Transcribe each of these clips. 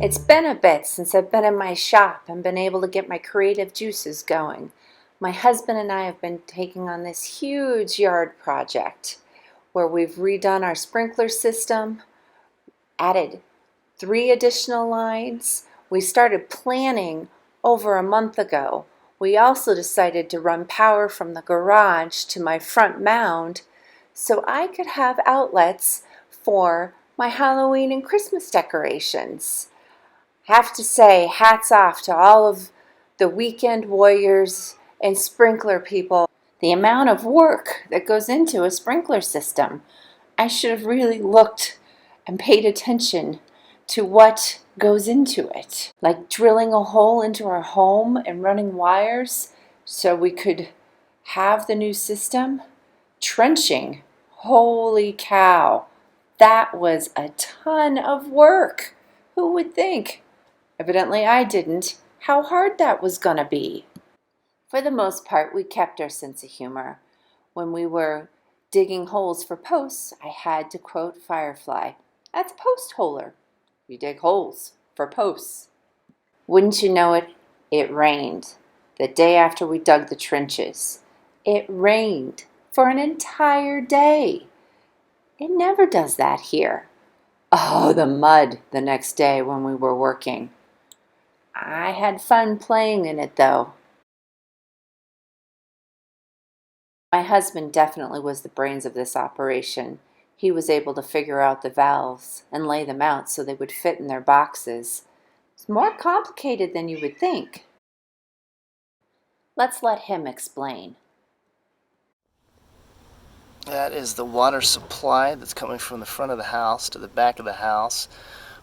It's been a bit since I've been in my shop and been able to get my creative juices going. My husband and I have been taking on this huge yard project where we've redone our sprinkler system, added 3 additional lines. We started planning over a month ago. We also decided to run power from the garage to my front mound so I could have outlets for my Halloween and Christmas decorations. Have to say hats off to all of the weekend warriors and sprinkler people. The amount of work that goes into a sprinkler system. I should have really looked and paid attention to what goes into it. Like drilling a hole into our home and running wires so we could have the new system. Trenching. Holy cow. That was a ton of work. Who would think? Evidently I didn't. How hard that was going to be. For the most part, we kept our sense of humor. When we were digging holes for posts, I had to quote Firefly. That's post holer. You dig holes for posts. Wouldn't you know it, it rained. The day after we dug the trenches. It rained for an entire day. It never does that here. Oh, the mud the next day when we were working. I had fun playing in it though. My husband definitely was the brains of this operation. He was able to figure out the valves and lay them out so they would fit in their boxes. It's more complicated than you would think. Let's let him explain. That is the water supply that's coming from the front of the house to the back of the house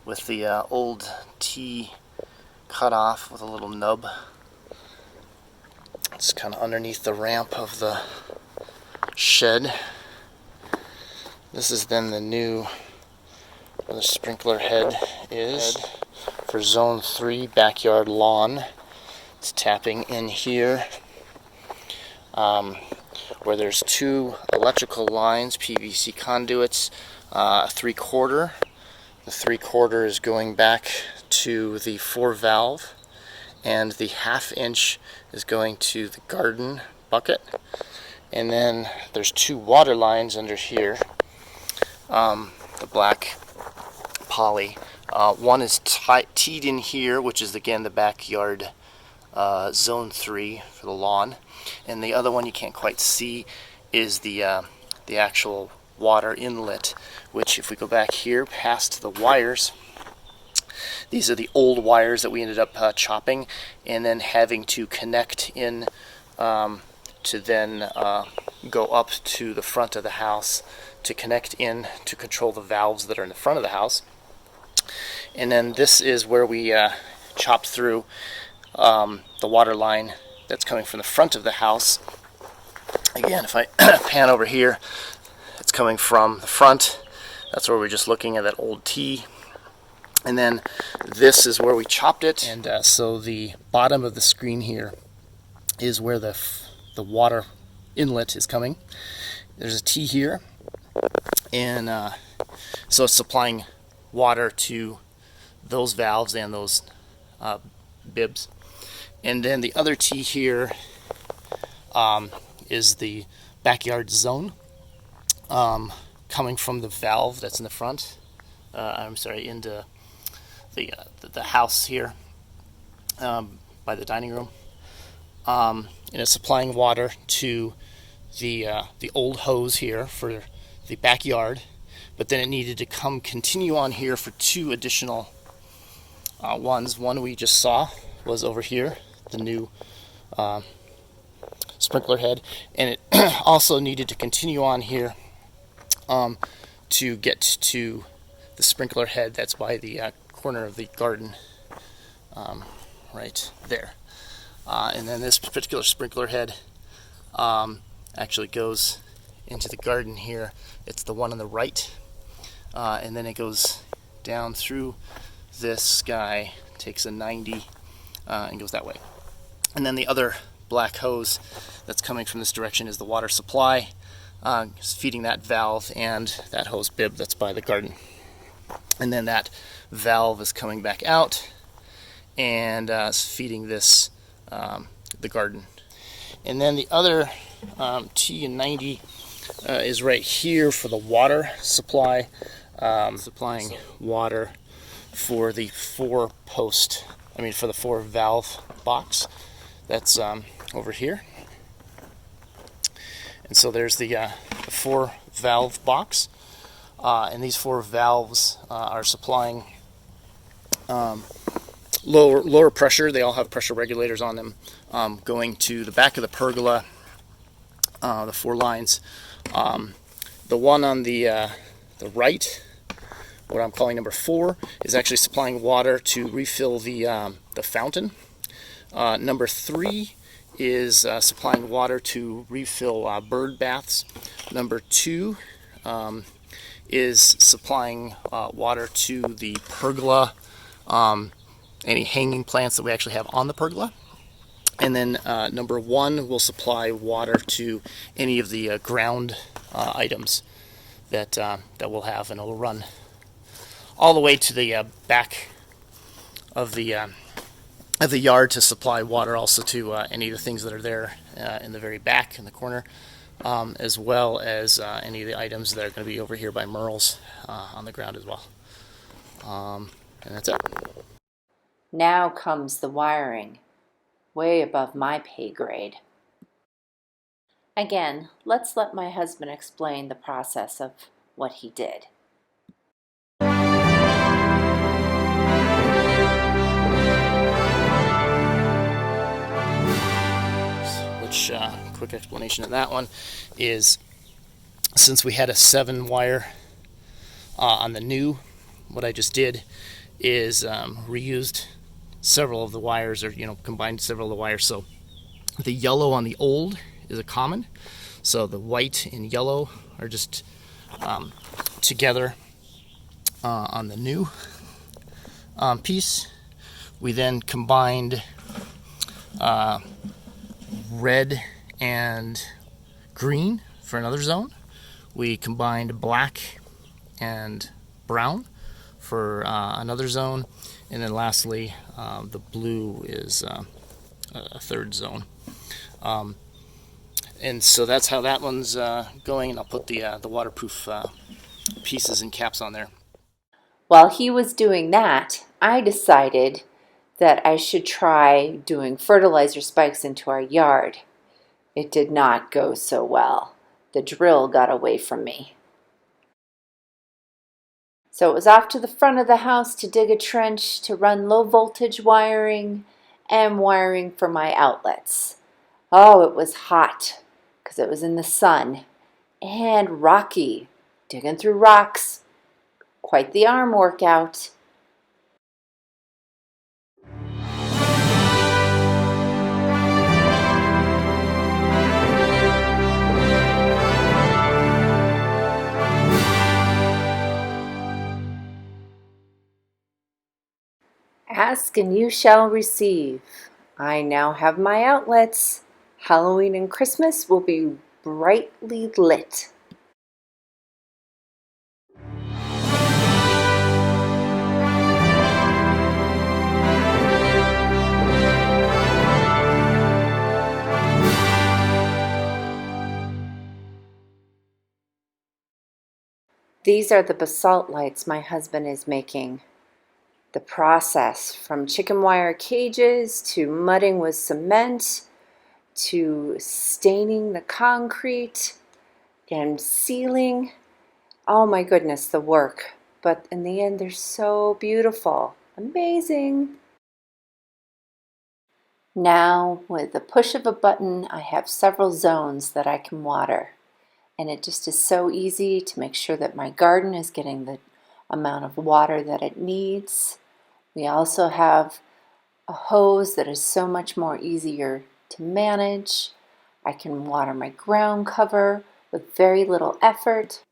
with the old T cut off with a little nub. It's kind of underneath the ramp of the shed. This is then the new where the sprinkler head is for zone 3 backyard lawn. It's tapping in here where there's 2 electrical lines, PVC conduits, 3/4. The 3/4 is going back to the 4 valve, and the 1/2 inch is going to the garden bucket. And then there's 2 water lines under here, the black poly. One is teed in here, which is again the backyard zone 3 for the lawn, and the other one you can't quite see is the actual water inlet, which if we go back here past the wires, these are the old wires that we ended up chopping and then having to connect in to then go up to the front of the house to connect in to control the valves that are in the front of the house. And then this is where we chopped through the water line that's coming from the front of the house. Again, if I pan over here, it's coming from the front. That's where we're just looking at that old T. And then this is where we chopped it. And so the bottom of the screen here is where the water inlet is coming. There's a T here. And so it's supplying water to those valves and those bibs. And then the other T here is the backyard zone coming from the valve that's in the front. Into the house here by the dining room. And it's supplying water to the old hose here for the backyard, but then it needed to continue on here for 2 additional ones. One we just saw was over here, the new sprinkler head, and it also needed to continue on here to get to the sprinkler head that's by the corner of the garden right there. And then this particular sprinkler head actually goes into the garden here. It's the one on the right, and then it goes down through this guy, takes a 90 and goes that way. And then the other black hose that's coming from this direction is the water supply, feeding that valve and that hose bib that's by the garden. and then that valve is coming back out and feeding this the garden. And then the other T90 is right here for the water supply, supplying water for the for the 4-valve box that's over here. And so there's the 4-valve box, and these 4 valves are supplying lower pressure. They all have pressure regulators on them, going to the back of the pergola, the 4 lines. The one on the right, what I'm calling number 4, is actually supplying water to refill the fountain. Number 3 is supplying water to refill bird baths. Number 2 is supplying water to the pergola, any hanging plants that we actually have on the pergola. And then number 1 will supply water to any of the ground items that we'll have, and it will run all the way to the back of the yard to supply water also to any of the things that are there in the very back in the corner, as well as any of the items that are going to be over here by Merle's on the ground as well. And that's it. Now comes the wiring, way above my pay grade. Again, let's let my husband explain the process of what he did. Which, quick explanation of that one is, since we had a 7-wire on the new, what I just did is reused several of the wires, or combined several of the wires. So the yellow on the old is a common, so the white and yellow are just together on the new piece. We then combined red and green for another zone. We combined black and brown for another zone, and then lastly the blue is a third zone. And so that's how that one's going, and I'll put the waterproof pieces and caps on there. While he was doing that, I decided that I should try doing fertilizer spikes into our yard. It did not go so well. The drill got away from me. So it was off to the front of the house to dig a trench to run low voltage wiring and wiring for my outlets. Oh, it was hot because it was in the sun, and rocky, digging through rocks. Quite the arm workout. Ask and you shall receive. I now have my outlets. Halloween and Christmas will be brightly lit. These are the basalt lights my husband is making. The process from chicken wire cages to mudding with cement to staining the concrete and sealing. Oh my goodness, the work. But in the end, they're so beautiful. Amazing. Now, with the push of a button, I have several zones that I can water. And it just is so easy to make sure that my garden is getting the amount of water that it needs. We also have a hose that is so much more easier to manage. I can water my ground cover with very little effort.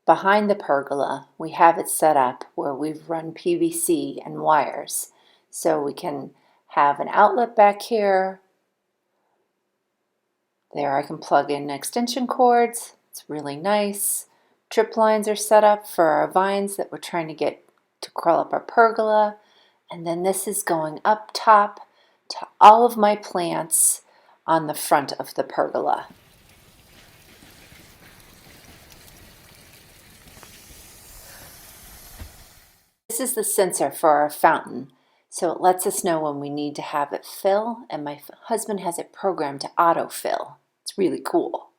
Behind the pergola, we have it set up where we've run PVC and wires. So we can have an outlet back here. There I can plug in extension cords. It's really nice. Trip lines are set up for our vines that we're trying to get to crawl up our pergola. And then this is going up top to all of my plants on the front of the pergola. This is the sensor for our fountain, so it lets us know when we need to have it fill, and my husband has it programmed to autofill. It's really cool.